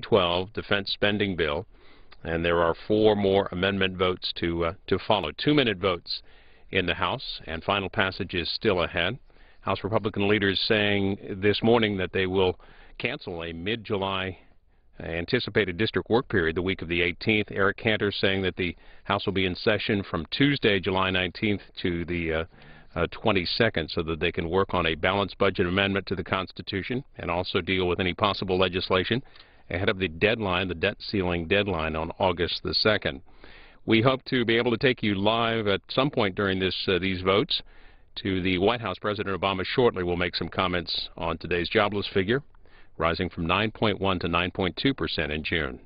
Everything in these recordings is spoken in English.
2012 defense spending bill, and there are 4 more amendment votes to follow. 2-minute votes in the House, and final passage is still ahead. House Republican leaders saying this morning that they will cancel a mid-July anticipated district work period the week of the 18th. Eric Cantor saying that the House will be in session from Tuesday, July 19th to the 22nd, so that they can work on a balanced budget amendment to the Constitution and also deal with any possible legislation ahead of the deadline, the debt ceiling deadline on August the 2nd. We hope to be able to take you live at some point during these votes to the White House. President Obama shortly will make some comments on today's jobless figure, rising from 9.1 to 9.2% in June.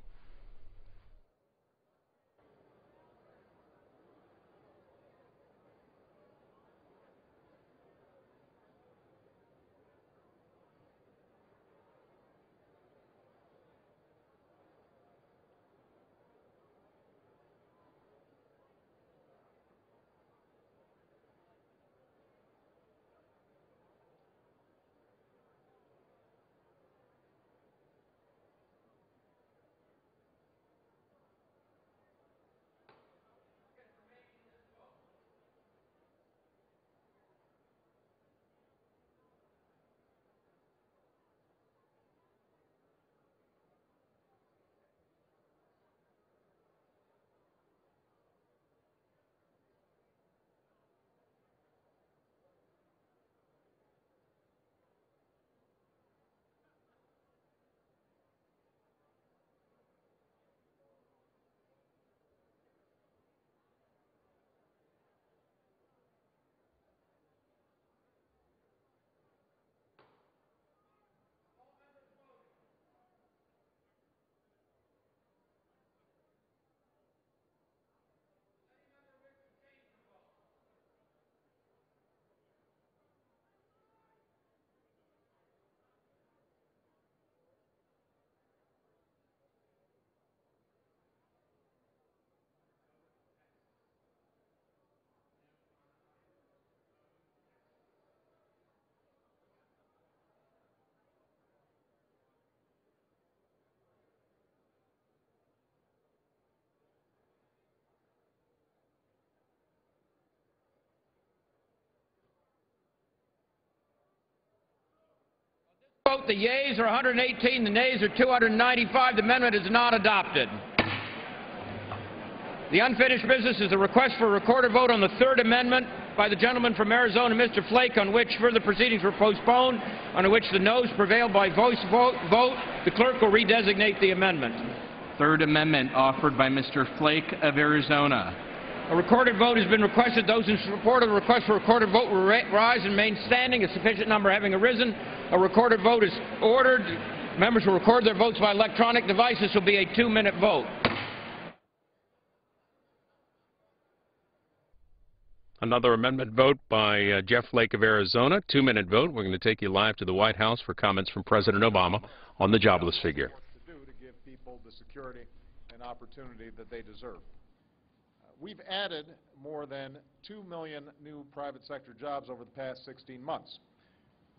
The yeas are 118, the nays are 295. The amendment is not adopted. The unfinished business is a request for a recorded vote on the third amendment by the gentleman from Arizona, Mr. Flake, on which further proceedings were postponed, on which the noes prevailed by voice vote. The clerk will redesignate the amendment. Third amendment offered by Mr. Flake of Arizona. A recorded vote has been requested. Those in support of the request for a recorded vote will rise and remain standing. A sufficient number having arisen, a recorded vote is ordered. Members will record their votes by electronic device. This will be a 2-minute vote. Another amendment vote by Jeff Flake of Arizona. 2-minute vote. We're going to take you live to the White House for comments from President Obama on the jobless figure. To give people the security and opportunity that they deserve. We've added more than 2 million new private sector jobs over the past 16 months.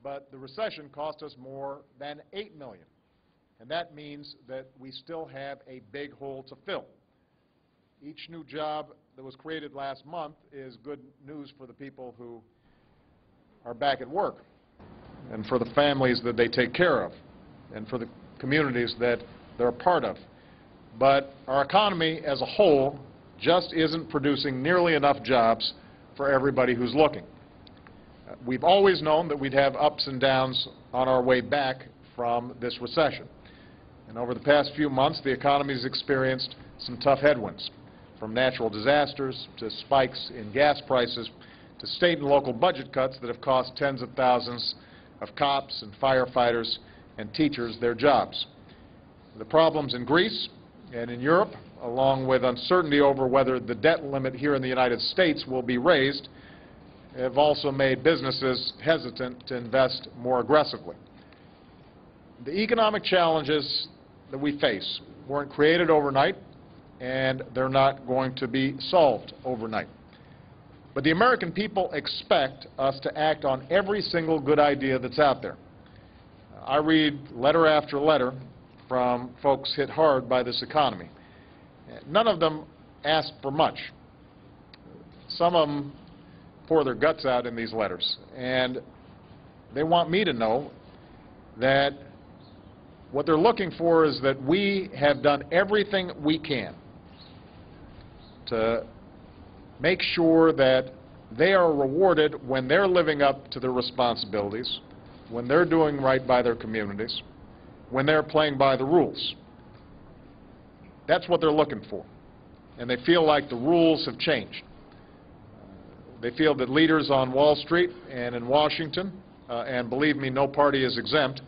But the recession cost us more than 8 million. And that means that we still have a big hole to fill. Each new job that was created last month is good news for the people who are back at work, and for the families that they take care of, and for the communities that they're a part of. But our economy as a whole just isn't producing nearly enough jobs for everybody who's looking. We've always known that we'd have ups and downs on our way back from this recession. And over the past few months, the economy's experienced some tough headwinds, from natural disasters to spikes in gas prices to state and local budget cuts that have cost tens of thousands of cops and firefighters and teachers their jobs. The problems in Greece and in Europe, along with uncertainty over whether the debt limit here in the United States will be raised, have also made businesses hesitant to invest more aggressively. The economic challenges that we face weren't created overnight, and they're not going to be solved overnight. But the American people expect us to act on every single good idea that's out there. I read letter after letter from folks hit hard by this economy. None of them ask for much. Some of them pour their guts out in these letters, and they want me to know that what they're looking for is that we have done everything we can to make sure that they are rewarded when they're living up to their responsibilities, when they're doing right by their communities, when they're playing by the rules. That's what they're looking for. And they feel like the rules have changed. They feel that leaders on Wall Street and in Washington, and believe me, no party is exempt,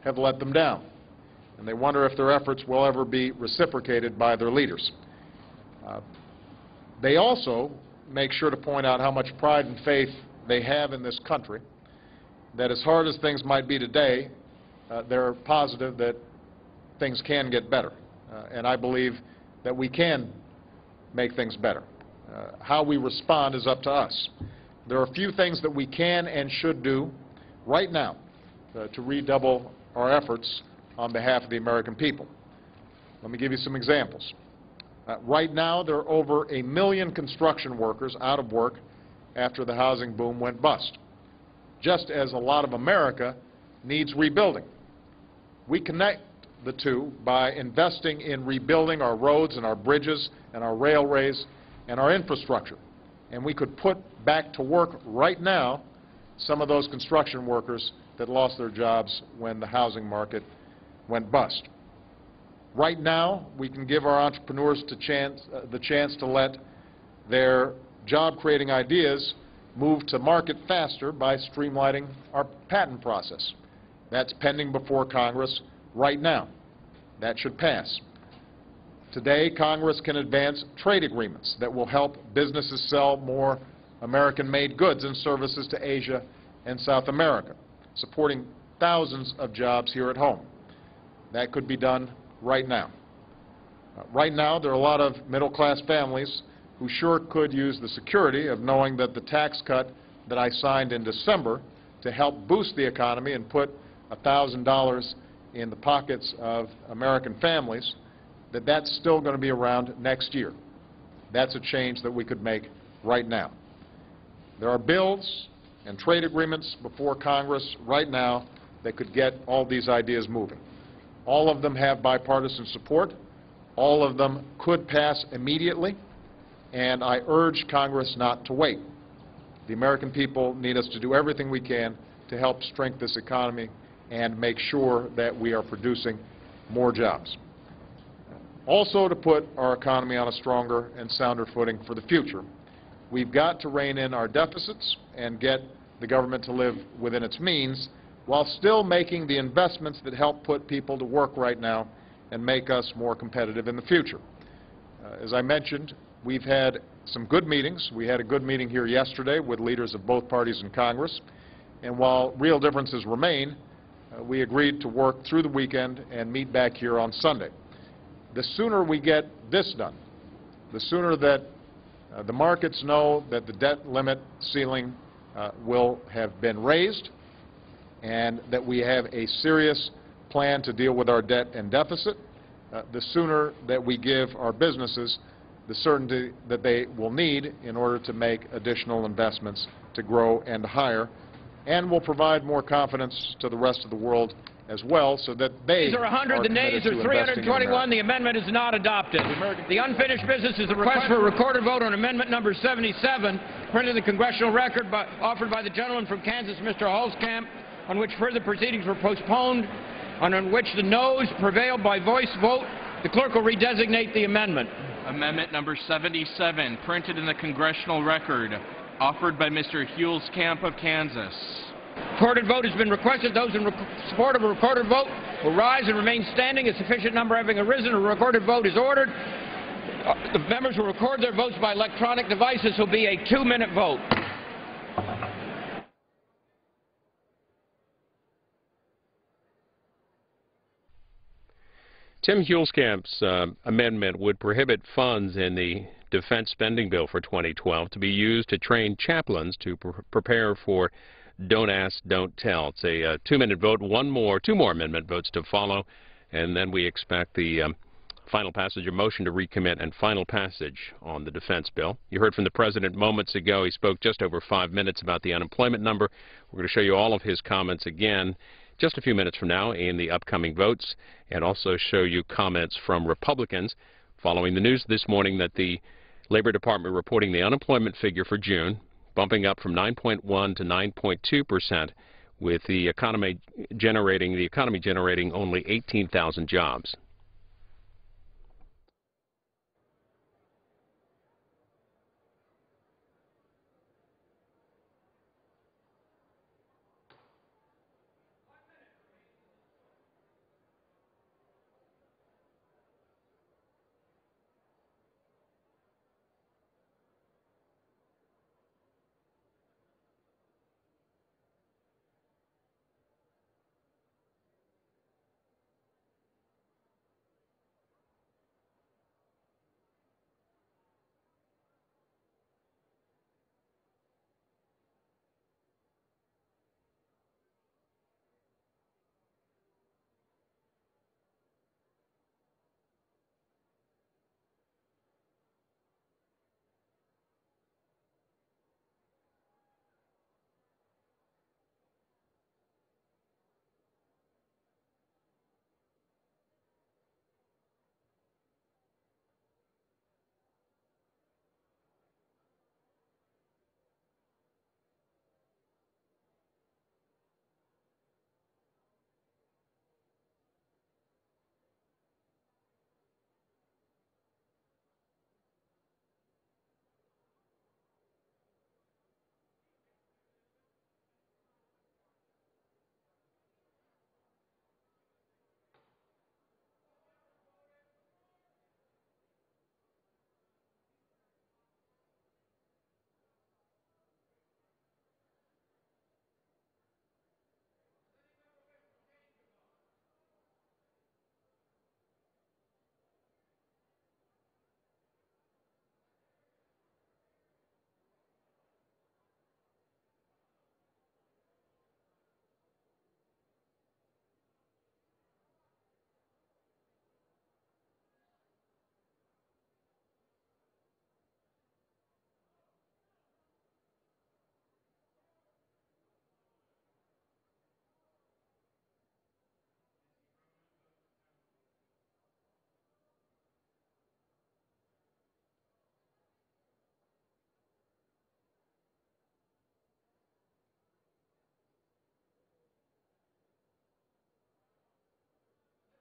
have let them down. And they wonder if their efforts will ever be reciprocated by their leaders. They also make sure to point out how much pride and faith they have in this country, that as hard as things might be today, they're positive that things can get better. And I believe that we can make things better. How we respond is up to us. There are a few things that we can and should do right now to redouble our efforts on behalf of the American people. Let me give you some examples. Right now, there are over 1 million construction workers out of work after the housing boom went bust, just as a lot of America needs rebuilding. We connect the two by investing in rebuilding our roads and our bridges and our railways and our infrastructure. And we could put back to work right now some of those construction workers that lost their jobs when the housing market went bust. Right now, we can give our entrepreneurs the chance to let their job-creating ideas move to market faster by streamlining our patent process. That's pending before Congress right now. That should pass. Today, Congress can advance trade agreements that will help businesses sell more American-made goods and services to Asia and South America, supporting thousands of jobs here at home. That could be done right now. Right now, there are a lot of middle-class families who sure could use the security of knowing that the tax cut that I signed in December to help boost the economy and put $1,000 in the pockets of American families, that that's still going to be around next year. That's a change that we could make right now. There are bills and trade agreements before Congress right now that could get all these ideas moving. All of them have bipartisan support. All of them could pass immediately, and I urge Congress not to wait. The American people need us to do everything we can to help strengthen this economy and make sure that we are producing more jobs. Also, to put our economy on a stronger and sounder footing for the future, we've got to rein in our deficits and get the government to live within its means while still making the investments that help put people to work right now and make us more competitive in the future. As I mentioned, we've had some good meetings. We had a good meeting here yesterday with leaders of both parties in Congress, and while real differences remain, we agreed to work through the weekend and meet back here on Sunday. The sooner we get this done, the sooner that the markets know that the debt limit ceiling will have been raised and that we have a serious plan to deal with our debt and deficit, the sooner that we give our businesses the certainty that they will need in order to make additional investments to grow and to hire, and will provide more confidence to the rest of the world as well, so that they are 100, the nays are 321. The amendment is not adopted. The unfinished business is the request for a recorded vote on amendment number 77, printed in the congressional record offered by the gentleman from Kansas, Mr. Holzkamp, on which further proceedings were postponed, and on which the noes prevailed by voice vote. The clerk will redesignate the amendment. Amendment number 77, printed in the congressional record, offered by Mr. Holzkamp of Kansas. Recorded vote has been requested. Those in support of a recorded vote will rise and remain standing. A sufficient number having arisen, a recorded vote is ordered. The members will record their votes by electronic device. This will be a 2-minute vote. Tim Holzkamp's amendment would prohibit funds in the defense spending bill for 2012 to be used to train chaplains to prepare for Don't Ask, Don't Tell. It's a 2-minute vote, two more amendment votes to follow. and then we expect the final passage, a motion to recommit, and final passage on the defense bill. You heard from the President moments ago. He spoke just over 5 minutes about the unemployment number. We're going to show you all of his comments again just a few minutes from now in the upcoming votes, and also show you comments from Republicans following the news this morning that the Labor Department reporting the unemployment figure for June bumping up from 9.1 to 9.2%, with the economy generating only 18,000 jobs.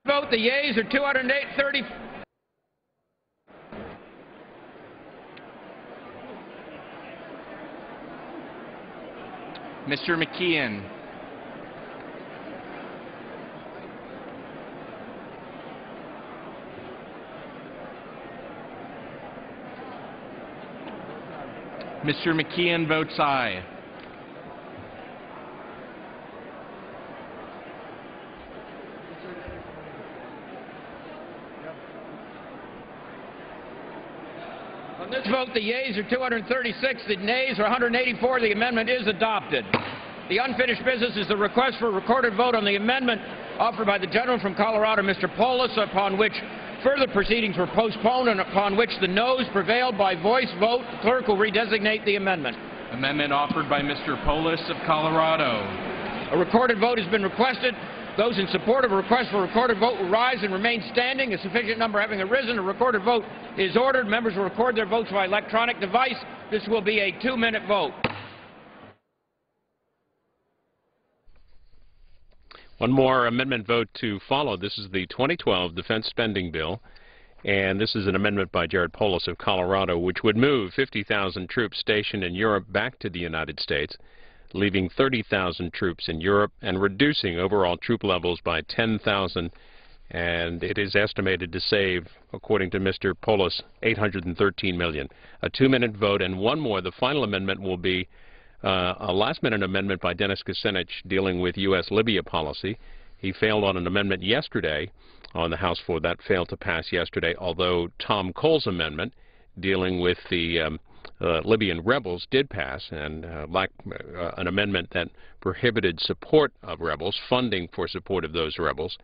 Vote. The yeas are 230. Mr. McKeon. Mr. McKeon votes aye. On this vote, the yeas are 236, the nays are 184. The amendment is adopted. The unfinished business is the request for a recorded vote on the amendment offered by the gentleman from Colorado, Mr. Polis, upon which further proceedings were postponed and upon which the noes prevailed by voice vote. The clerk will redesignate the amendment. Amendment offered by Mr. Polis of Colorado. A recorded vote has been requested. Those in support of a request for a recorded vote will rise and remain standing. A sufficient number having arisen, a recorded vote is ordered. Members will record their votes by electronic device. This will be a 2-minute vote. One more amendment vote to follow. This is the 2012 Defense Spending Bill, and this is an amendment by Jared Polis of Colorado, which would move 50,000 troops stationed in Europe back to the United States, leaving 30,000 troops in Europe and reducing overall troop levels by 10,000, and it is estimated to save, according to Mr. Polis, $813 million. A 2-minute vote, and one more. The final amendment will be a last-minute amendment by Dennis Kucinich dealing with U.S.-Libya policy. He failed on an amendment yesterday on the House floor. That failed to pass yesterday, although Tom Cole's amendment dealing with the Libyan rebels did pass, and an amendment that prohibited support of rebels, funding for support of those rebels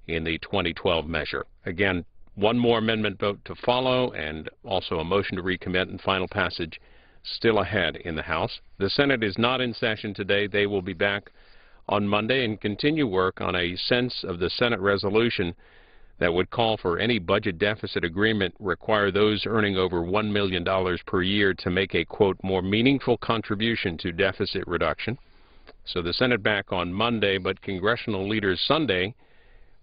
in the 2012 measure. Again, one more amendment vote to follow, and also a motion to recommit and final passage still ahead in the House. The Senate is not in session today. They will be back on Monday and continue work on a sense of the Senate resolution that would call for any budget deficit agreement require those earning over $1 million per year to make a, quote, more meaningful contribution to deficit reduction. So the Senate back on Monday, but congressional leaders Sunday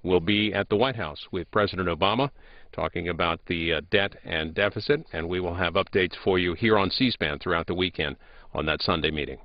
will be at the White House with President Obama talking about the debt and deficit, and we will have updates for you here on C-SPAN throughout the weekend on that Sunday meeting.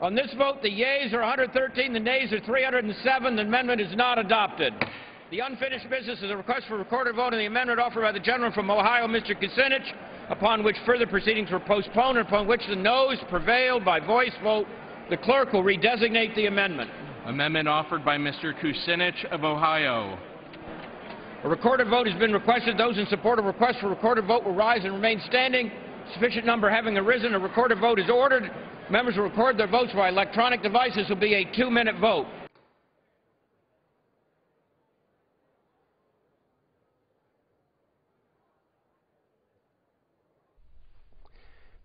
On this vote, the yeas are 113, the nays are 307. The amendment is not adopted. The unfinished business is a request for recorded vote on the amendment offered by the gentleman from Ohio, Mr. Kucinich, upon which further proceedings were postponed and upon which the noes prevailed by voice vote. The clerk will redesignate the amendment. Amendment offered by Mr. Kucinich of Ohio. A recorded vote has been requested. Those in support of a request for recorded vote will rise and remain standing. Sufficient number having arisen, a recorded vote is ordered. Members will record their votes by electronic devices. This will be a 2-minute vote.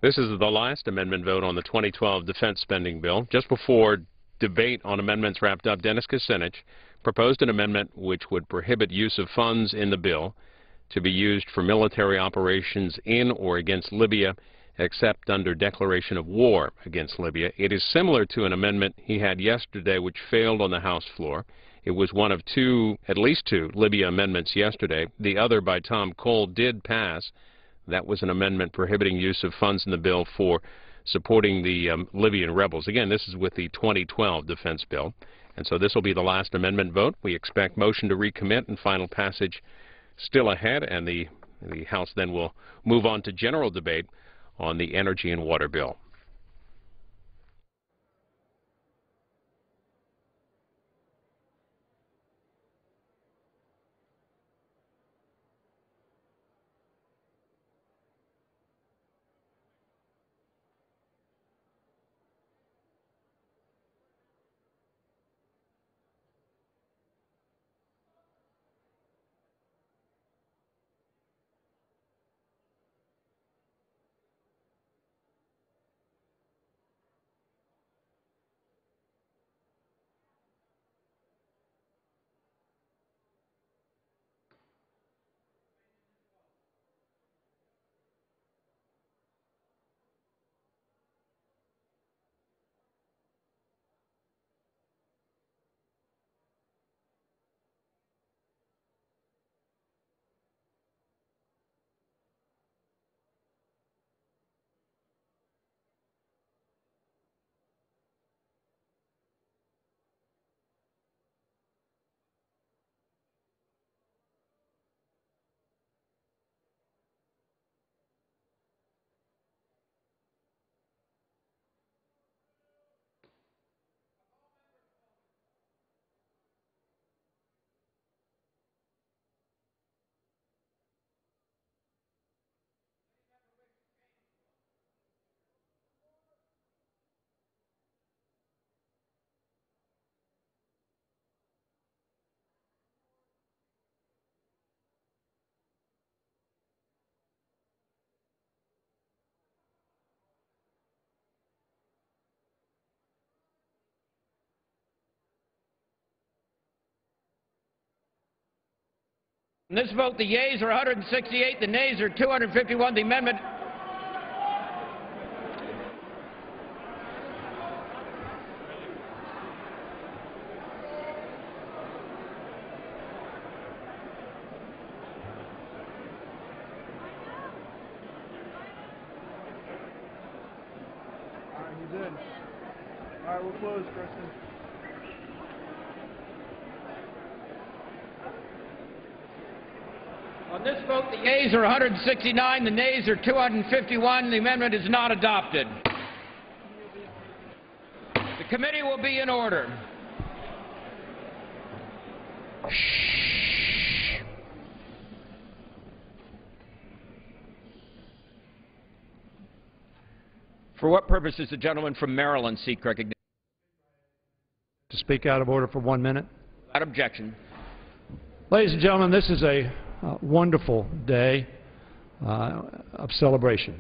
This is the last amendment vote on the 2012 defense spending bill. Just before debate on amendments wrapped up, Dennis Kucinich proposed an amendment which would prohibit use of funds in the bill to be used for military operations in or against Libya, except under declaration of war against Libya. It is similar to an amendment he had yesterday which failed on the House floor. It was one of at least two Libya amendments yesterday. The other by Tom Cole did pass. That was an amendment prohibiting use of funds in the bill for supporting the Libyan rebels. Again, this is with the 2012 defense bill. And so this will be the last amendment vote. We expect motion to recommit and final passage still ahead, and the House then will move on to general debate on the energy and water bill. In this vote, the yeas are 168, the nays are 251. The amendment... You did. All right, we'll close, Kristen. On this vote, the yeas are 169, the nays are 251. The amendment is not adopted. The committee will be in order. For what purpose does the gentleman from Maryland seek recognition? To speak out of order for 1 minute. Without objection. Ladies and gentlemen, this is a wonderful day of celebration.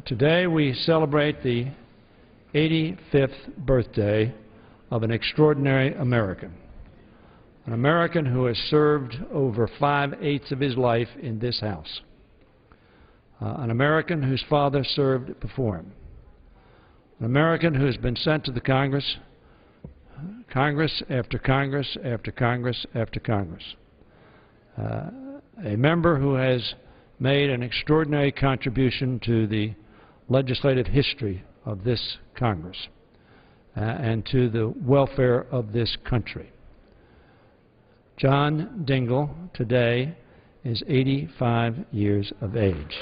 Today we celebrate the 85th birthday of an extraordinary American. An American who has served over 5/8 of his life in this House. An American whose father served before him. An American who has been sent to the Congress, Congress after Congress after Congress after Congress. A member who has made an extraordinary contribution to the legislative history of this Congress and to the welfare of this country. John Dingell today is 85 years of age.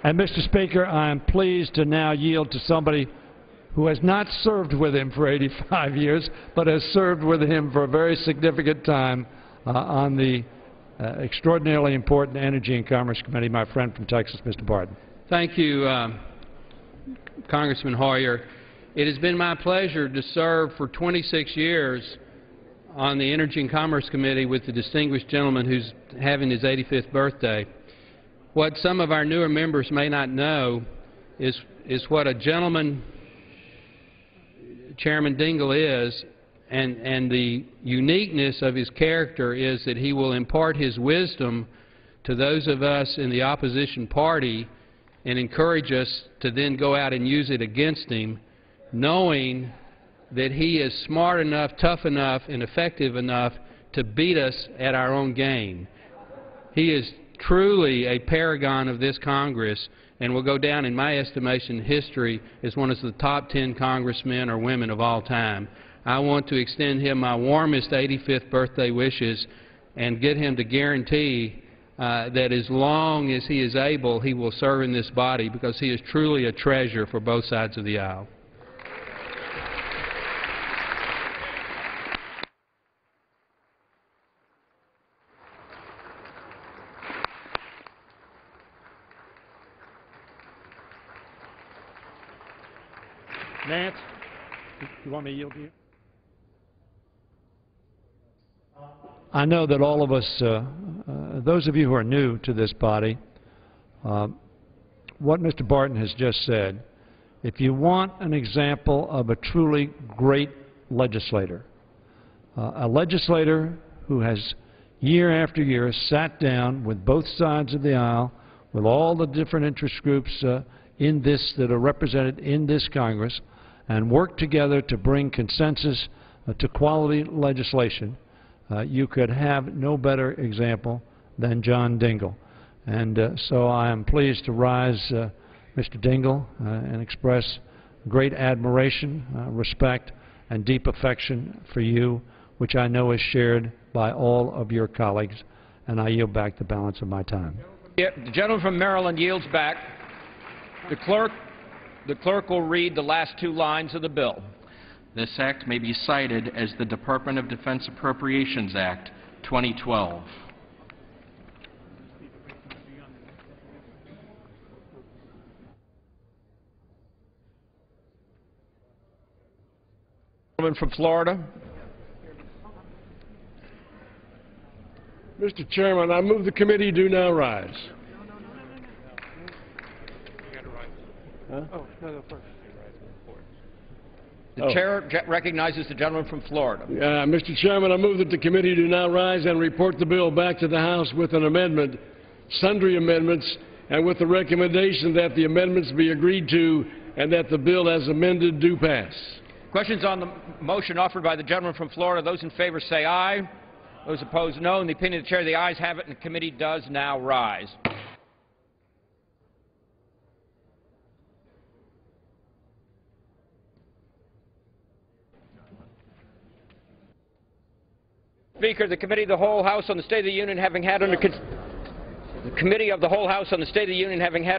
And, Mr. Speaker, I am pleased to now yield to somebody who has not served with him for 85 years, but has served with him for a very significant time on the extraordinarily important Energy and Commerce Committee, my friend from Texas, Mr. Barton. Thank you, Congressman Hoyer. It has been my pleasure to serve for 26 years on the Energy and Commerce Committee with the distinguished gentleman who's having his 85th birthday. What some of our newer members may not know is what a gentleman Chairman Dingell is, and the uniqueness of his character is that he will impart his wisdom to those of us in the opposition party and encourage us to then go out and use it against him, knowing that he is smart enough, tough enough, and effective enough to beat us at our own game. He is truly a paragon of this Congress and will go down, in my estimation, in history as one of the top 10 congressmen or women of all time. I want to extend him my warmest 85th birthday wishes and get him to guarantee that as long as he is able, he will serve in this body, because he is truly a treasure for both sides of the aisle. Nance, you want me to yield to you? I know that all of us, those of you who are new to this body, what Mr. Barton has just said, if you want an example of a truly great legislator, a legislator who has year after year sat down with both sides of the aisle, with all the different interest groups in this that are represented in this Congress, and work together to bring consensus to quality legislation, you could have no better example than John Dingell. And so I am pleased to rise, Mr. Dingell, and express great admiration, respect, and deep affection for you, which I know is shared by all of your colleagues. And I yield back the balance of my time. The gentleman from Maryland yields back. The clerk will read the last two lines of the bill. This act may be cited as the Department of Defense Appropriations Act, 2012. Gentleman from Florida. Mr. Chairman, I move the committee do now rise. Oh, no, first. The chair recognizes the gentleman from Florida. Mr. Chairman, I move that the committee do now rise and report the bill back to the House with an amendment, sundry amendments, and with the recommendation that the amendments be agreed to and that the bill as amended do pass. Questions on the motion offered by the gentleman from Florida? Those in favor say aye. Those opposed, no. In the opinion of the chair, the ayes have it, and the committee does now rise. Speaker, the Committee of the Whole House on the State of the Union having had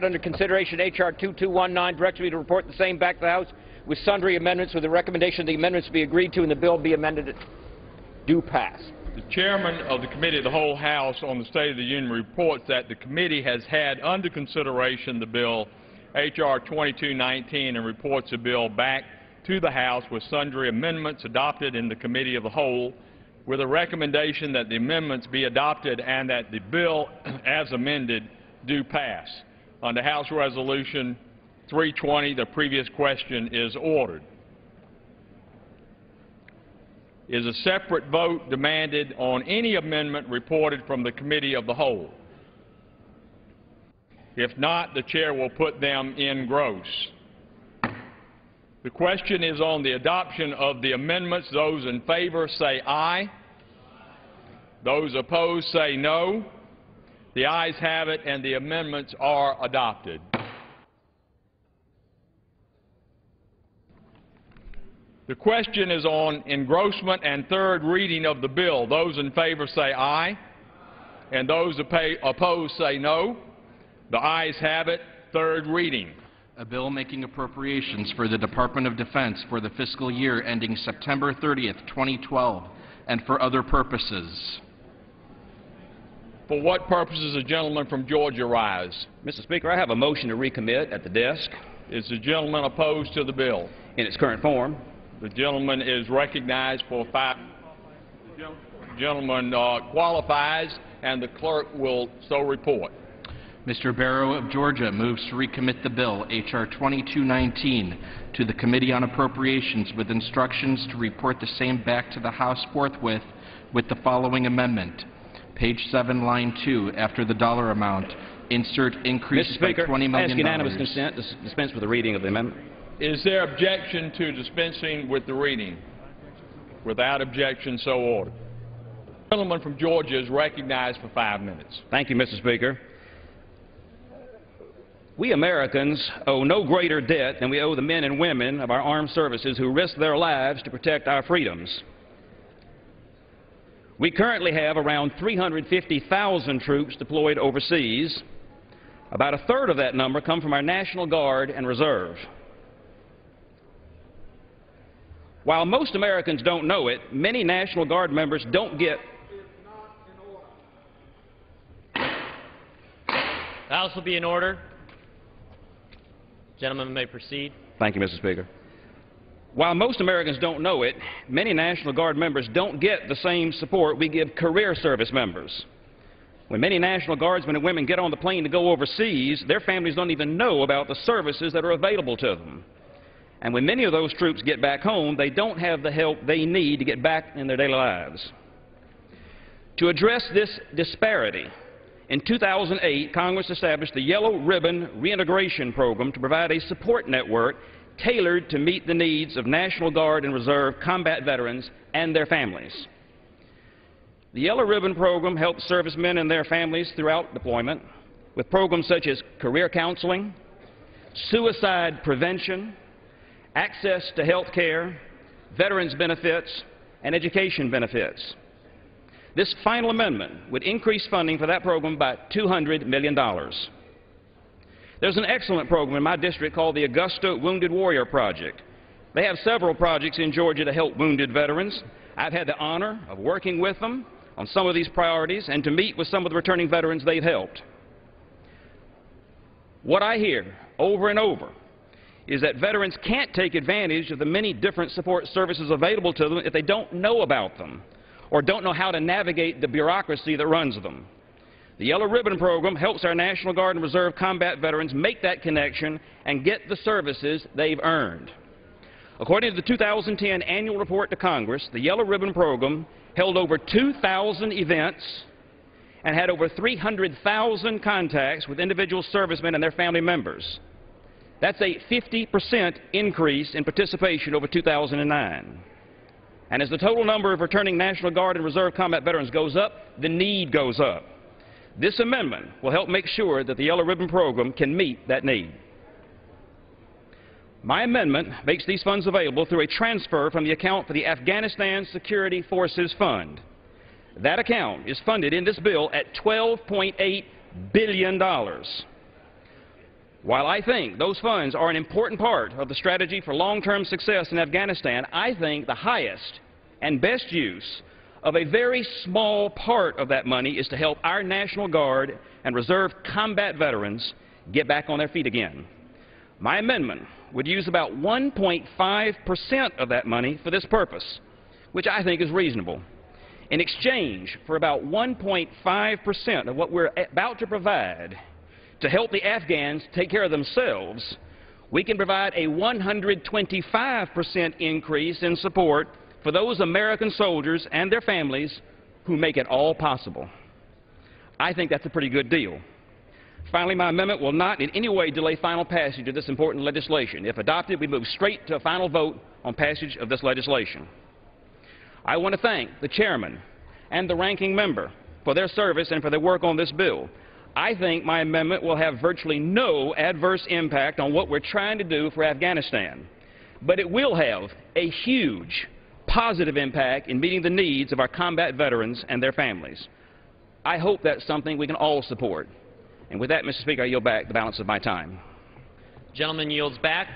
under consideration H.R. 2219 directs me to report the same back to the House with sundry amendments with the recommendation the amendments be agreed to and the bill be amended do pass. The chairman of the Committee of the Whole House on the State of the Union reports that the committee has had under consideration the bill H.R. 2219 and reports the bill back to the House with sundry amendments adopted in the Committee of the Whole, with a recommendation that the amendments be adopted and that the bill as amended do pass. Under House Resolution 320, the previous question is ordered. Is a separate vote demanded on any amendment reported from the Committee of the Whole? If not, the chair will put them in gross. The question is on the adoption of the amendments. Those in favor say aye. Those opposed say no. The ayes have it, and the amendments are adopted. The question is on engrossment and third reading of the bill. Those in favor say aye, and those opposed say no. The ayes have it. Third reading. A bill making appropriations for the Department of Defense for the fiscal year ending September 30th, 2012, and for other purposes. For what purposes the gentleman from Georgia rise? Mr. Speaker, I have a motion to recommit at the desk. Is the gentleman opposed to the bill? In its current form. The gentleman is recognized for 5. The gentleman qualifies, and the clerk will so report. Mr. Barrow of Georgia moves to recommit the bill, H.R. 2219, to the Committee on Appropriations with instructions to report the same back to the House forthwith with the following amendment. Page 7, line 2, after the dollar amount, insert increase by $20 million. I ask unanimous consent to dispense with the reading of the amendment. Is there objection to dispensing with the reading? Without objection, so ordered. The gentleman from Georgia is recognized for 5 minutes. Thank you, Mr. Speaker. We Americans owe no greater debt than we owe the men and women of our armed services who risk their lives to protect our freedoms. We currently have around 350,000 troops deployed overseas. About a third of that number come from our National Guard and Reserve. While most Americans don't know it, many National Guard members don't get. The House will be in order. Gentlemen may proceed. Thank you, Mr. Speaker. While most Americans don't know it, many National Guard members don't get the same support we give career service members. When many National Guardsmen and women get on the plane to go overseas, their families don't even know about the services that are available to them. And when many of those troops get back home, they don't have the help they need to get back in their daily lives. To address this disparity, in 2008, Congress established the Yellow Ribbon Reintegration Program to provide a support network tailored to meet the needs of National Guard and Reserve combat veterans and their families. The Yellow Ribbon Program helps servicemen and their families throughout deployment with programs such as career counseling, suicide prevention, access to health care, veterans benefits, and education benefits. This final amendment would increase funding for that program by $200 million. There's an excellent program in my district called the Augusta Wounded Warrior Project. They have several projects in Georgia to help wounded veterans. I've had the honor of working with them on some of these priorities and to meet with some of the returning veterans they've helped. What I hear over and over is that veterans can't take advantage of the many different support services available to them if they don't know about them or don't know how to navigate the bureaucracy that runs them. The Yellow Ribbon Program helps our National Guard and Reserve combat veterans make that connection and get the services they've earned. According to the 2010 annual report to Congress, the Yellow Ribbon Program held over 2,000 events and had over 300,000 contacts with individual servicemen and their family members. That's a 50% increase in participation over 2009. And as the total number of returning National Guard and Reserve combat veterans goes up, the need goes up. This amendment will help make sure that the Yellow Ribbon Program can meet that need. My amendment makes these funds available through a transfer from the account for the Afghanistan Security Forces Fund. That account is funded in this bill at $12.8 billion. While I think those funds are an important part of the strategy for long-term success in Afghanistan, I think the highest and best use of a very small part of that money is to help our National Guard and Reserve combat veterans get back on their feet again. My amendment would use about 1.5% of that money for this purpose, which I think is reasonable. In exchange for about 1.5% of what we're about to provide to help the Afghans take care of themselves, we can provide a 125% increase in support for those American soldiers and their families who make it all possible. I think that's a pretty good deal. Finally, my amendment will not in any way delay final passage of this important legislation. If adopted, we move straight to a final vote on passage of this legislation. I want to thank the chairman and the ranking member for their service and for their work on this bill. I think my amendment will have virtually no adverse impact on what we're trying to do for Afghanistan, but it will have a huge positive impact in meeting the needs of our combat veterans and their families. I hope that's something we can all support. And with that, Mr. Speaker, I yield back the balance of my time. Gentleman yields back.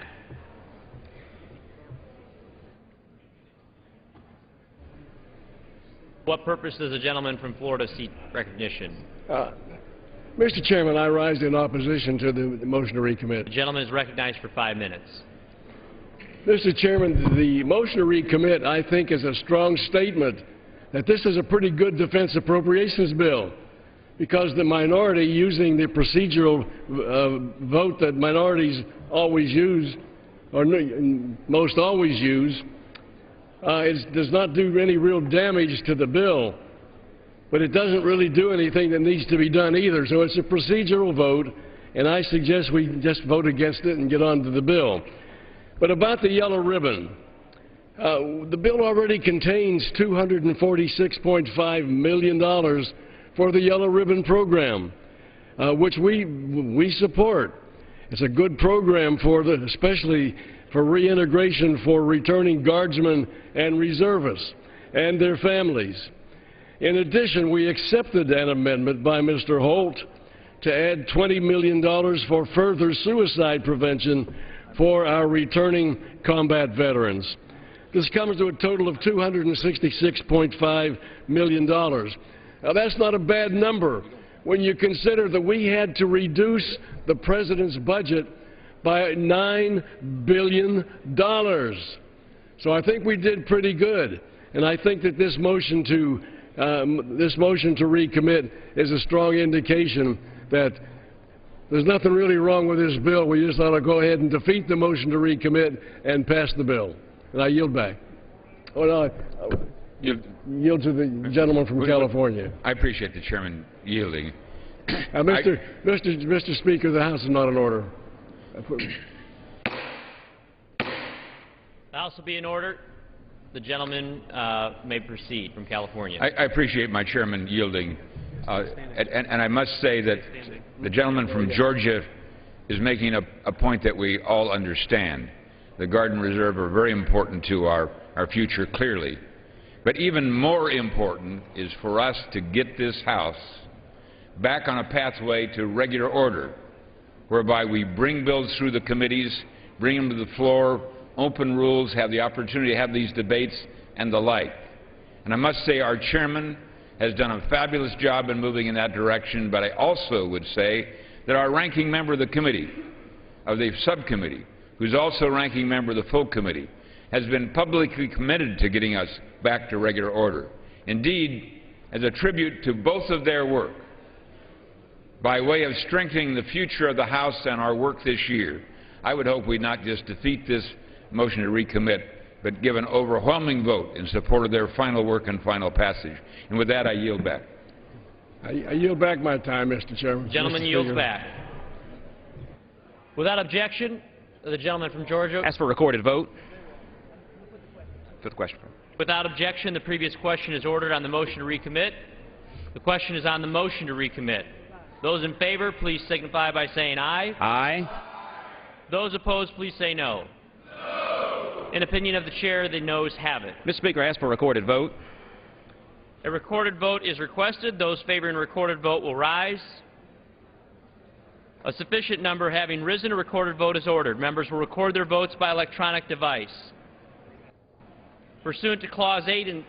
What purpose does the gentleman from Florida seek recognition? Mr. Chairman, I rise in opposition to the motion to recommit. The gentleman is recognized for 5 minutes. Mr. Chairman, the motion to recommit, I think, is a strong statement that this is a pretty good defense appropriations bill, because the minority, using the procedural vote that minorities always use, or most always use, does not do any real damage to the bill. But it doesn't really do anything that needs to be done either. So it's a procedural vote, and I suggest we just vote against it and get on to the bill. But about the yellow ribbon, the bill already contains $246.5 million for the Yellow Ribbon Program, which we support. It's a good program especially for reintegration for returning guardsmen and reservists and their families. In addition, we accepted an amendment by Mr. Holt to add $20 million for further suicide prevention for our returning combat veterans. This comes to a total of $266.5 million. Now, that's not a bad number when you consider that we had to reduce the President's budget by $9 billion. So I think we did pretty good. And I think that this motion to recommit is a strong indication that there's nothing really wrong with this bill. We just ought to go ahead and defeat the motion to recommit and pass the bill. And I yield back. Oh, no, yield to the gentleman from California. I appreciate the chairman yielding. Mr. Speaker, the House is not in order. The House will be in order. The gentleman may proceed from California. I appreciate my chairman yielding. And I must say that the gentleman from Georgia is making a point that we all understand. The Guard and Reserve are very important to our future, clearly. But even more important is for us to get this House back on a pathway to regular order, whereby we bring bills through the committees, bring them to the floor, open rules, have the opportunity to have these debates, and the like. And I must say our chairman has done a fabulous job in moving in that direction, but I also would say that our ranking member of the committee, of the subcommittee, who's also ranking member of the full committee, has been publicly committed to getting us back to regular order. Indeed, as a tribute to both of their work, by way of strengthening the future of the House and our work this year, I would hope we not just defeat this motion to recommit, but give an overwhelming vote in support of their final work and final passage. And with that, I yield back. I yield back my time, Mr. Chairman. Gentleman yields back. Without objection, the gentleman from Georgia. Ask for a recorded vote. For the question. Without objection, the previous question is ordered on the motion to recommit. The question is on the motion to recommit. Those in favor, please signify by saying aye. Aye. Those opposed, please say no. No. In opinion of the chair, the noes have it. Mr. Speaker, I ask for a recorded vote. A recorded vote is requested. Those favoring a recorded vote will rise. A sufficient number having risen, a recorded vote is ordered. Members will record their votes by electronic device. Pursuant to Clause 8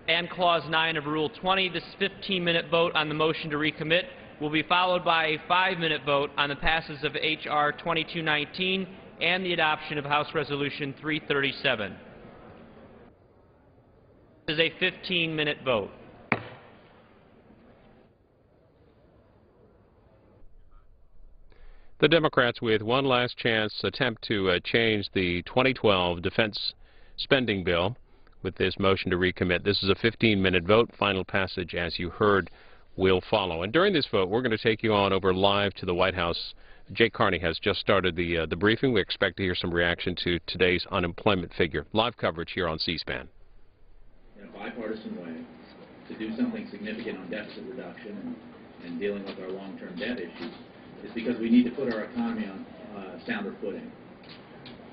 and Clause 9 of Rule 20, this 15-minute vote on the motion to recommit will be followed by a 5-minute vote on the passage of H.R. 2219 and the adoption of House Resolution 337. This is a 15-minute vote. The Democrats, with one last chance, attempt to change the 2012 defense spending bill with this motion to recommit. This is a 15-minute vote. Final passage, as you heard, will follow. And during this vote, we're going to take you on over live to the White House. Jake Carney has just started the briefing. We expect to hear some reaction to today's unemployment figure. Live coverage here on C-SPAN. In a bipartisan way, to do something significant on deficit reduction and dealing with our long-term debt issues is because we need to put our economy on sounder footing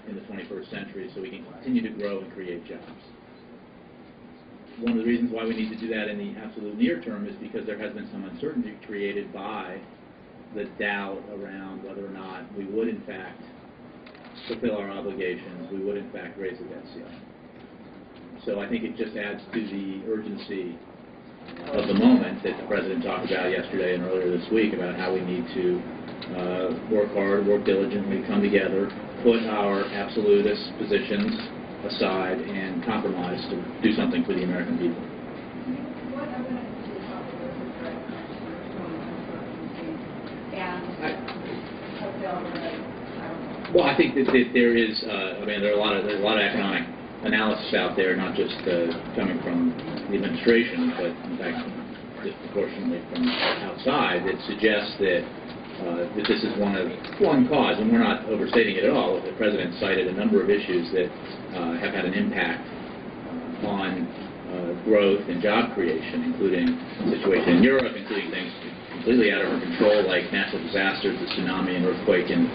in the 21st century so we can continue to grow and create jobs. One of the reasons why we need to do that in the absolute near term is because there has been some uncertainty created by the doubt around whether or not we would in fact fulfill our obligations, we would in fact raise the debt ceiling. So I think it just adds to the urgency of the moment that the President talked about yesterday and earlier this week about how we need to work hard, work diligently, come together, put our absolutist positions aside and compromise to do something for the American people. Well, I think that there is, I mean, there's a lot of economic analysis out there, not just coming from the administration, but in fact disproportionately from outside, that suggests that this is one cause, and we're not overstating it at all. The President cited a number of issues that have had an impact on growth and job creation, including the situation in Europe, including things completely out of our control like natural disasters, the tsunami and earthquake in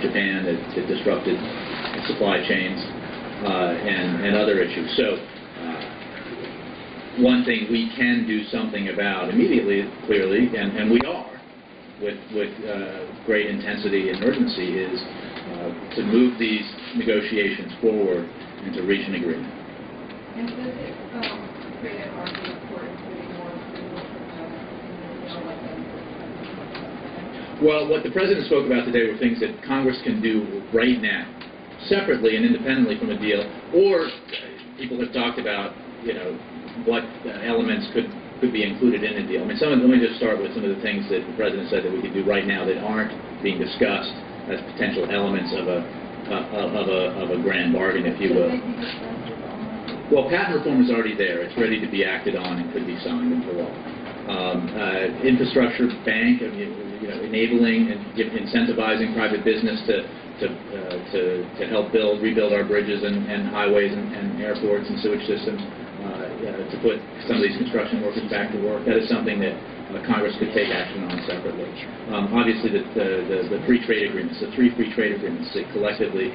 Japan that disrupted supply chains, and other issues. So one thing we can do something about immediately, clearly, and we are, with great intensity and urgency, is to move these negotiations forward and to reach an agreement. And does it create an argument for including more Well, what the President spoke about today were things that Congress can do right now, separately and independently from a deal, or people have talked about, you know, what elements could be included in a deal. I mean, let me just start with some of the things that the President said that we could do right now that aren't being discussed as potential elements of a grand bargain, if you will. Well, patent reform is already there. It's ready to be acted on and could be signed into law. Infrastructure bank, you know, enabling and incentivizing private business to help rebuild our bridges and highways and airports and sewage systems, to put some of these construction workers back to work. That is something that Congress could take action on separately. Obviously, the free trade agreements, the 3 free trade agreements that collectively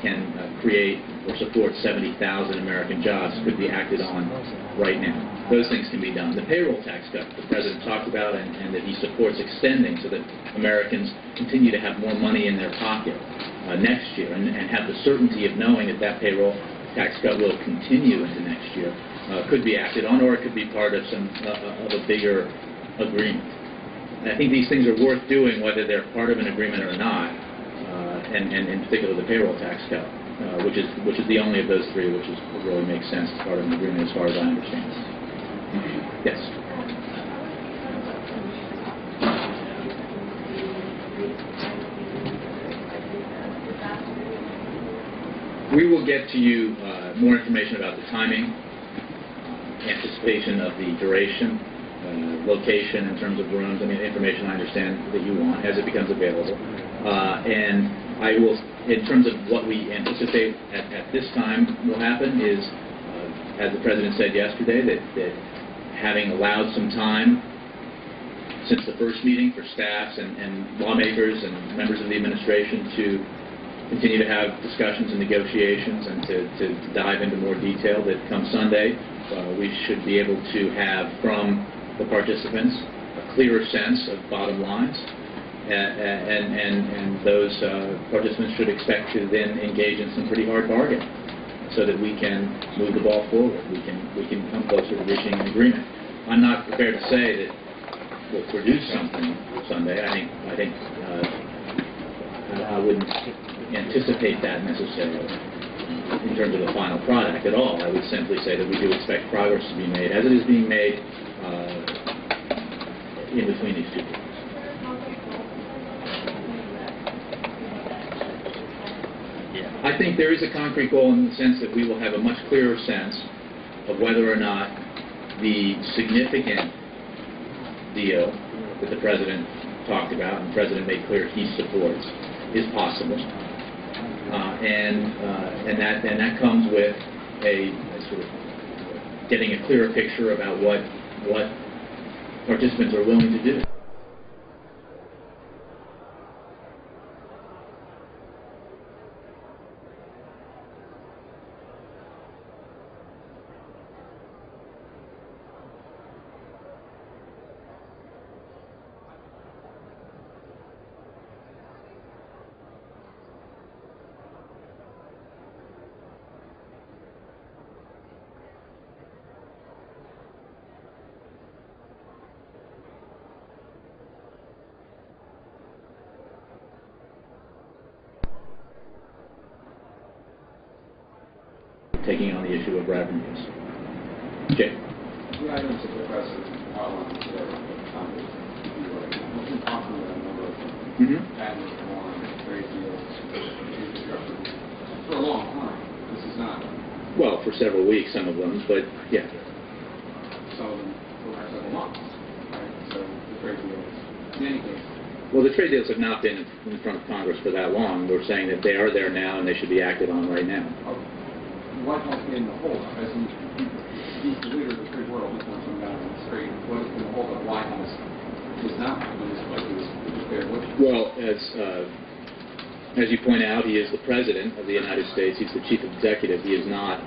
can create or support 70,000 American jobs could be acted on right now. Those things can be done. The payroll tax cut the President talked about and that he supports extending so that Americans continue to have more money in their pocket next year and have the certainty of knowing that payroll tax cut will continue into next year, could be acted on, or it could be part of a bigger agreement. And I think these things are worth doing whether they're part of an agreement or not. and in particular the payroll tax cut, which is the only of those three which really makes sense as part of an agreement, as far as I understand. Yes. We will get to you more information about the timing, anticipation of the duration, location in terms of rooms, information I understand that you want as it becomes available. And I will, in terms of what we anticipate at this time will happen is, as the President said yesterday, that having allowed some time since the first meeting for staffs and lawmakers and members of the administration to continue to have discussions and negotiations and to dive into more detail, that come Sunday, we should be able to have from the participants a clearer sense of bottom lines, and those participants should expect to then engage in some pretty hard bargaining so that we can move the ball forward. We can come closer to reaching an agreement. I'm not prepared to say that we'll produce something Sunday. I think I wouldn't anticipate that necessarily in terms of the final product at all. I would simply say that we do expect progress to be made, as it is being made in between these two groups. I think there is a concrete goal in the sense that we will have a much clearer sense of whether or not the significant deal that the President talked about and the President made clear he supports is possible. And that comes with a sort of getting a clearer picture about what participants are willing to do. Taking on the issue of revenues. Jay. The items that the President outlined today, Congress, what's been talking about a number of patent reform, trade deals, infrastructure for a long time. This is not. Well, for several weeks, some of them, but yeah. Some of them for several months, right? So the trade deals, in any case. Well, the trade deals have not been in front of Congress for that long. We're saying that they are there now and they should be acted on right now. What has been the hold up? As he's the leader of the free world, he's going down on the street. What has been the hold up? Why has not when this like he was prepared with? Well, as you point out, he is the President of the United States. He's the Chief Executive. He is not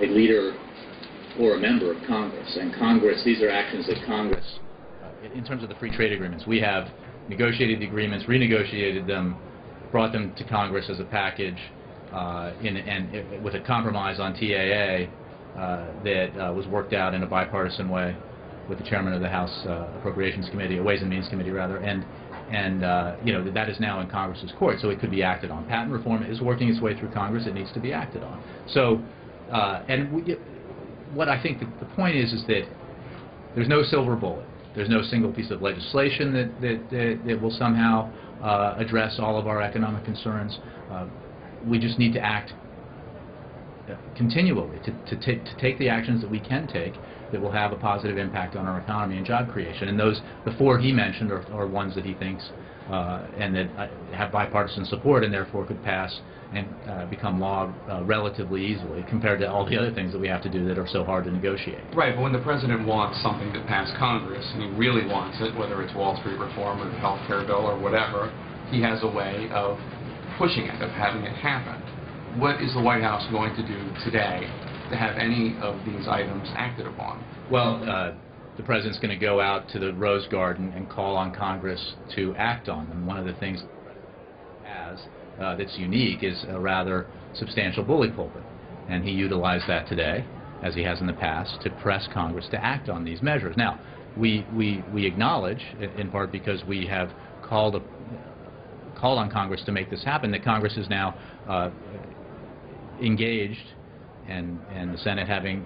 a leader or a member of Congress. And Congress, these are actions that Congress. In terms of the free trade agreements, we have negotiated the agreements, renegotiated them, brought them to Congress as a package. With a compromise on TAA that was worked out in a bipartisan way with the chairman of the House Appropriations Committee, Ways and Means Committee rather, and that is now in Congress's court, so it could be acted on. Patent reform is working its way through Congress; it needs to be acted on. So, what I think the point is that there's no silver bullet. There's no single piece of legislation that will somehow address all of our economic concerns. We just need to act continually to take the actions that we can take that will have a positive impact on our economy and job creation. And those, the four he mentioned, are ones that he thinks and that have bipartisan support and therefore could pass and become law relatively easily compared to all the other things that we have to do that are so hard to negotiate. Right, but when the President wants something to pass Congress, and he really wants it, whether it's Wall Street reform or the health care bill or whatever, he has a way of pushing it, of having it happen. What is the White House going to do today to have any of these items acted upon? Well, the President's going to go out to the Rose Garden and call on Congress to act on them. One of the things the President has that's unique is a rather substantial bully pulpit, and he utilized that today, as he has in the past, to press Congress to act on these measures. Now, we acknowledge, in part because we have called called on Congress to make this happen, that Congress is now engaged, and the Senate having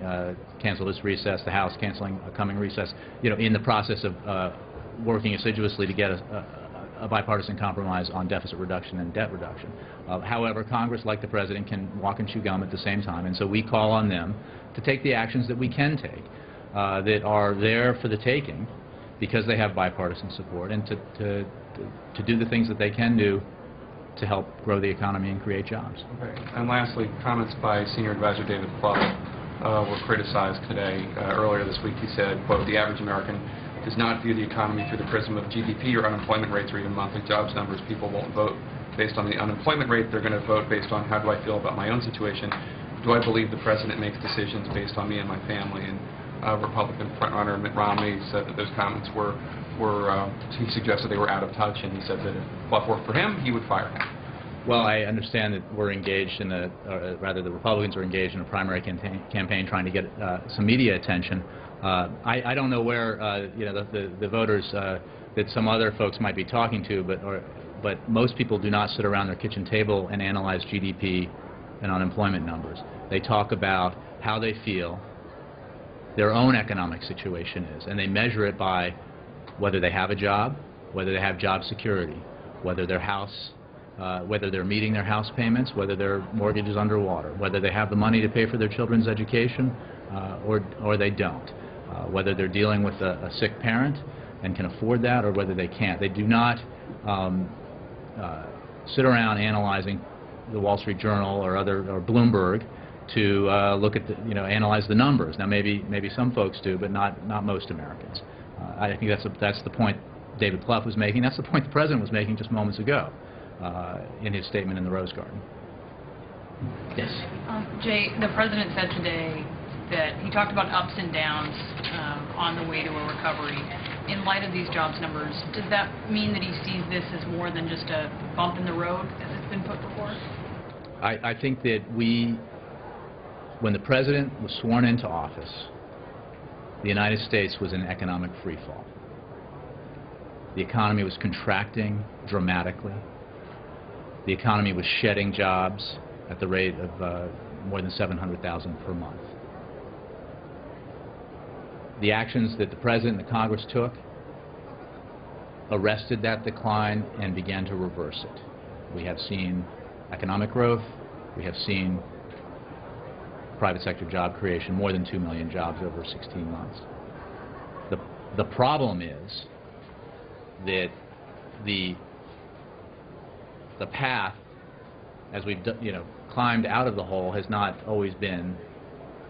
canceled its recess, the House canceling a coming recess, in the process of working assiduously to get a bipartisan compromise on deficit reduction and debt reduction. However, Congress, like the President, can walk and chew gum at the same time, and so we call on them to take the actions that we can take that are there for the taking because they have bipartisan support, and to do the things that they can do to help grow the economy and create jobs. Okay. And lastly, comments by Senior Advisor David Plouffe were criticized today. Earlier this week he said, quote, "The average American does not view the economy through the prism of GDP or unemployment rates or even monthly jobs numbers. People won't vote based on the unemployment rate. They're going to vote based on how do I feel about my own situation. Do I believe the President makes decisions based on me and my family?" And Republican frontrunner Mitt Romney said that those comments were he suggested they were out of touch, and he said that if Plouffe worked for him, he would fire him. Well, I understand that we're engaged in rather the Republicans are engaged in a primary campaign trying to get some media attention. I don't know where the voters that some other folks might be talking to, but most people do not sit around their kitchen table and analyze GDP and unemployment numbers. They talk about how they feel their own economic situation is, and they measure it by whether they have a job, whether they have job security, whether their house, whether they're meeting their house payments, whether their mortgage is underwater, whether they have the money to pay for their children's education, or they don't, whether they're dealing with a sick parent and can afford that, or whether they can't. They do not sit around analyzing the Wall Street Journal or Bloomberg to look at analyze the numbers. Now maybe some folks do, but not most Americans. I think that's the point David Plouffe was making. That's the point the President was making just moments ago in his statement in the Rose Garden. Yes. Jay, the President said today that he talked about ups and downs on the way to a recovery. In light of these jobs numbers, does that mean that he sees this as more than just a bump in the road, as it's been put before? I think that when the President was sworn into office, the United States was in economic freefall. The economy was contracting dramatically. The economy was shedding jobs at the rate of more than 700,000 per month. The actions that the President and the Congress took arrested that decline and began to reverse it. We have seen economic growth. We have seen private sector job creation, more than 2 million jobs over 16 months. The problem is that the path, as we've climbed out of the hole, has not always been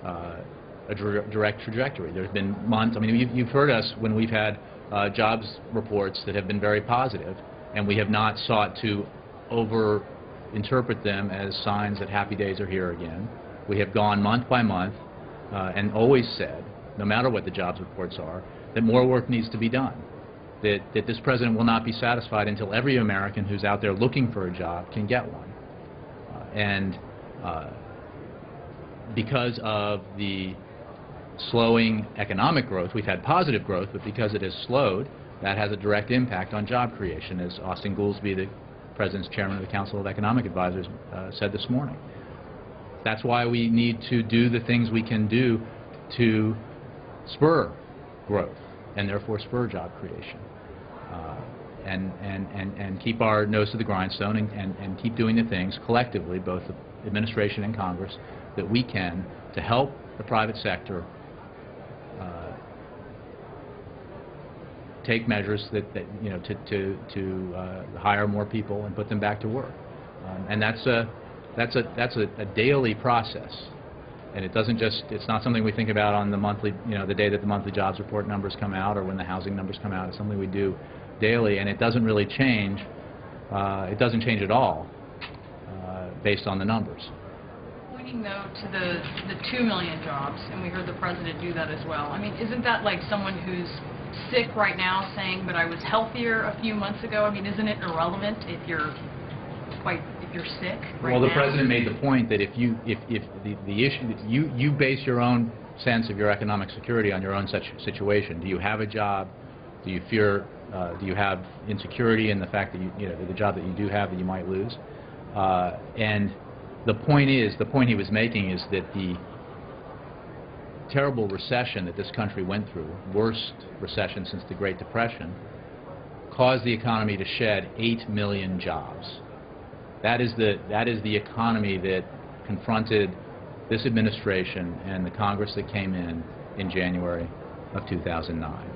a direct trajectory. There's been months. I mean, you've heard us when we've had jobs reports that have been very positive, and we have not sought to over-interpret them as signs that happy days are here again. We have gone month by month and always said, no matter what the jobs reports are, that more work needs to be done, that this President will not be satisfied until every American who's out there looking for a job can get one. Because of the slowing economic growth, we've had positive growth, but because it has slowed, that has a direct impact on job creation, as Austin Goolsbee, the President's chairman of the Council of Economic Advisors, said this morning. That's why we need to do the things we can do to spur growth and therefore spur job creation, and keep our nose to the grindstone and keep doing the things collectively, both the administration and Congress, that we can to help the private sector take measures to hire more people and put them back to work, and that's a daily process. And it's not something we think about on the monthly, the day that the monthly jobs report numbers come out or when the housing numbers come out. It's something we do daily, and it doesn't really change. It doesn't change at all based on the numbers. Pointing, though, to the 2 million jobs, and we heard the President do that as well. I mean, isn't that like someone who's sick right now saying, but I was healthier a few months ago? I mean, isn't it irrelevant if you're sick right Well, the now? President made the point that if the issue that you base your own sense of your economic security on your own such situation. Do you have a job? Do you fear, do you have insecurity in the fact that the job that you do have that you might lose? And the point he was making is that the terrible recession that this country went through, worst recession since the Great Depression, caused the economy to shed 8 million jobs. That is the economy that confronted this administration and the Congress that came in January of 2009.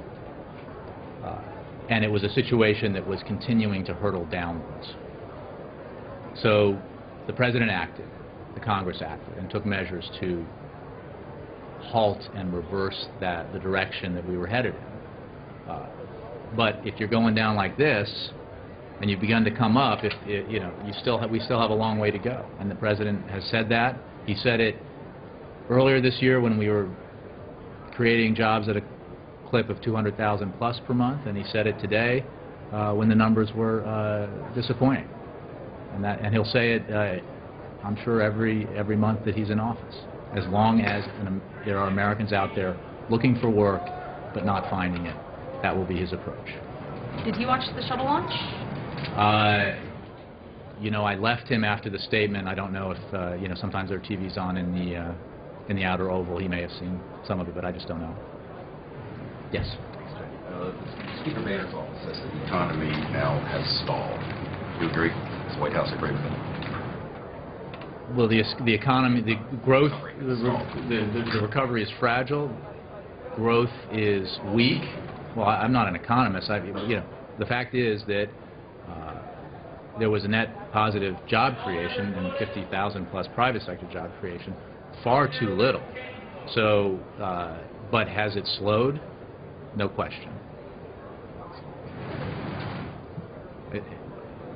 And it was a situation that was continuing to hurtle downwards. So the President acted, the Congress acted, and took measures to halt and reverse the direction that we were headed in. But if you're going down like this, and you've begun to come up, we still have a long way to go. And the President has said that. He said it earlier this year when we were creating jobs at a clip of 200,000 plus per month, and he said it today when the numbers were disappointing. And he'll say it, I'm sure, every month that he's in office, as long as there are Americans out there looking for work but not finding it. That will be his approach. Did he watch the shuttle launch? I left him after the statement. I don't know if sometimes there are TVs on in the outer oval. He may have seen some of it, but I just don't know. Yes. Speaker Boehner's office says that the economy now has stalled. Do you agree? Does the White House agree with that? Well, the economy, the growth, the recovery is fragile. Growth is weak. Well, I'm not an economist. The fact is that there was a net positive job creation and 50,000 plus private sector job creation, far too little. So, but has it slowed? No question.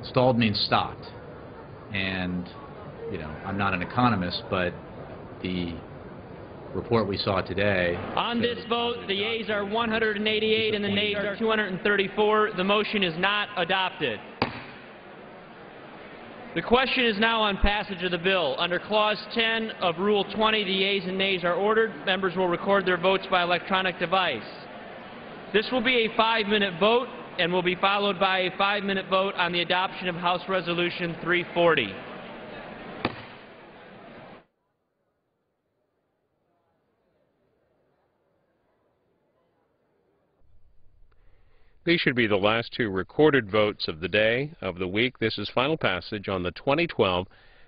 Stalled means stopped. And, I'm not an economist, but the report we saw today... On this vote, the yeas are 188 and the nays are 234. The motion is not adopted. The question is now on passage of the bill. Under Clause 10 of Rule 20, the yeas and nays are ordered. Members will record their votes by electronic device. This will be a 5-minute vote and will be followed by a 5-minute vote on the adoption of House Resolution 340. These should be the last two recorded votes of the day, of the week. This is final passage on the 2012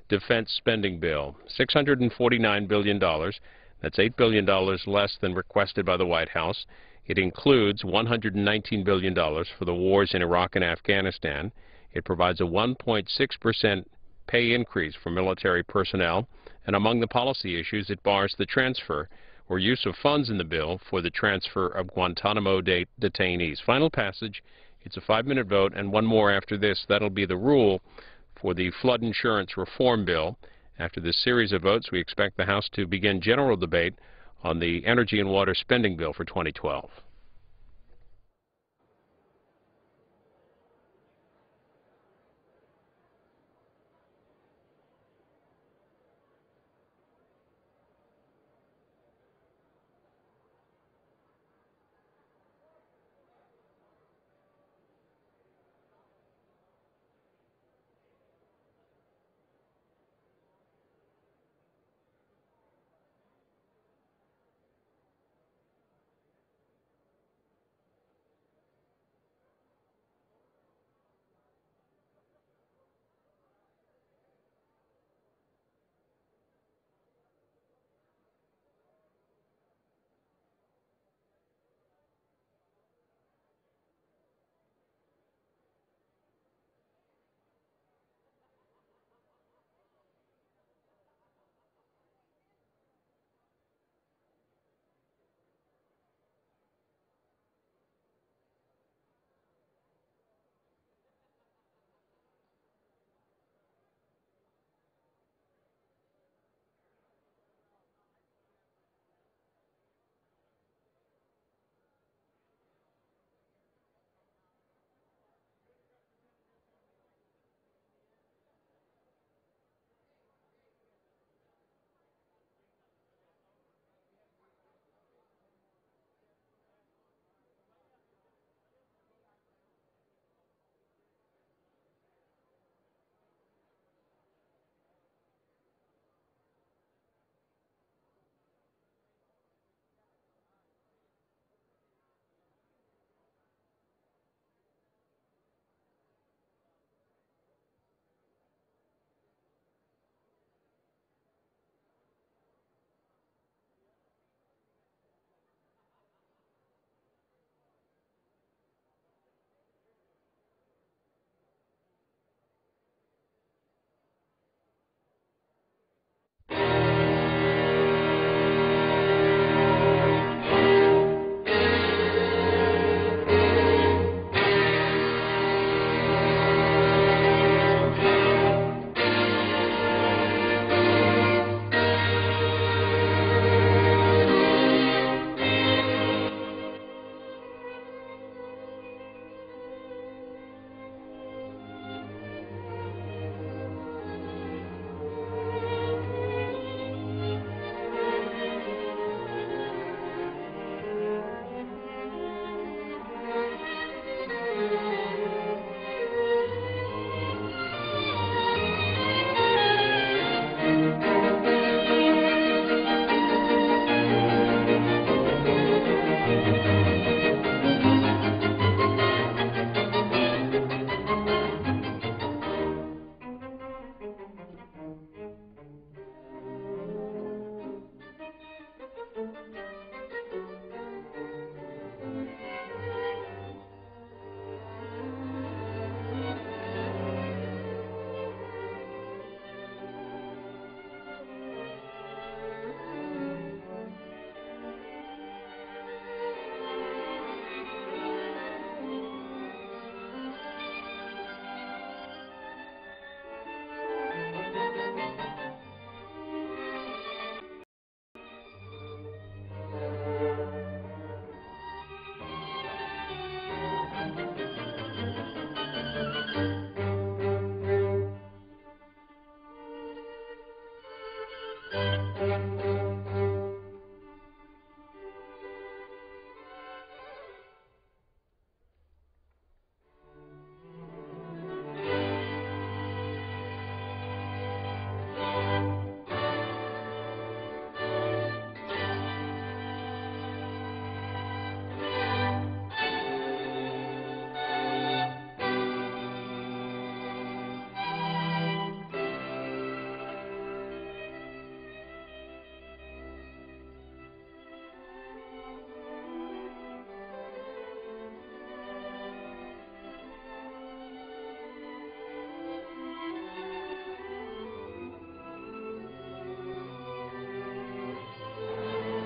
defense spending bill. $649 billion. That's $8 billion less than requested by the White House. It includes $119 billion for the wars in Iraq and Afghanistan. It provides a 1.6% pay increase for military personnel. And among the policy issues, it bars the transfer or use of funds in the bill for the transfer of Guantanamo detainees. Final passage. It's a 5-minute vote, and one more after this. That'll be the rule for the flood insurance reform bill. After this series of votes, we expect the House to begin general debate on the energy and water spending bill for 2012.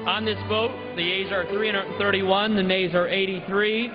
On this vote, the yeas are 331, the nays are 83.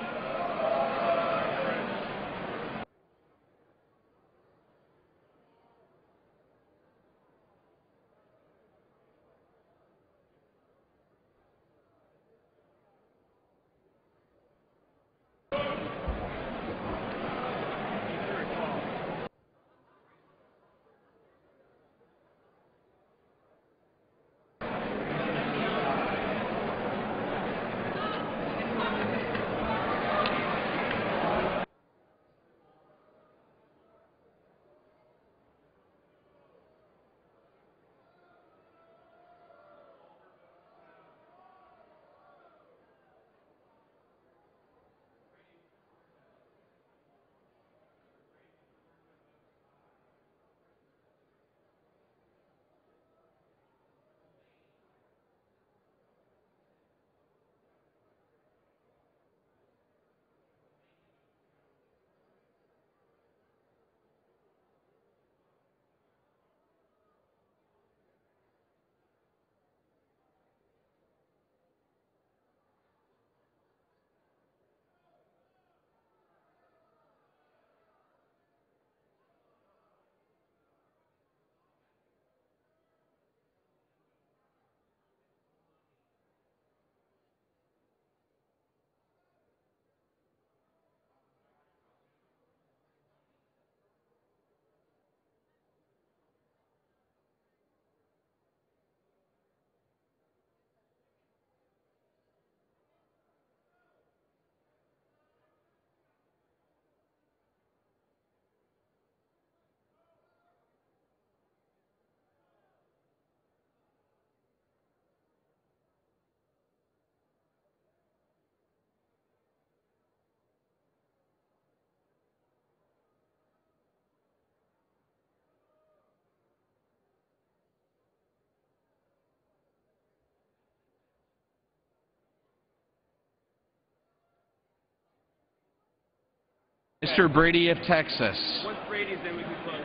Mr. Brady of Texas. Once Brady's in, we can close.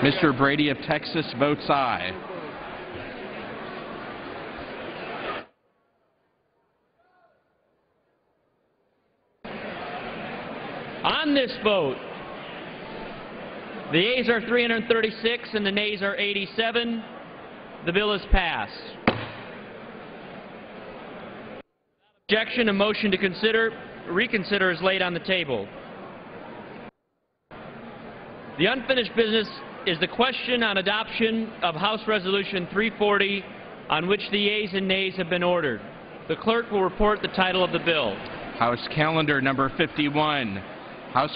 Mr. Brady of Texas votes aye. On this vote, the yeas are 336 and the nays are 87. The bill is passed. Objection, a motion to reconsider is laid on the table. The unfinished business is the question on adoption of House Resolution 340, on which the yeas and nays have been ordered. The clerk will report the title of the bill. House Calendar number 51. House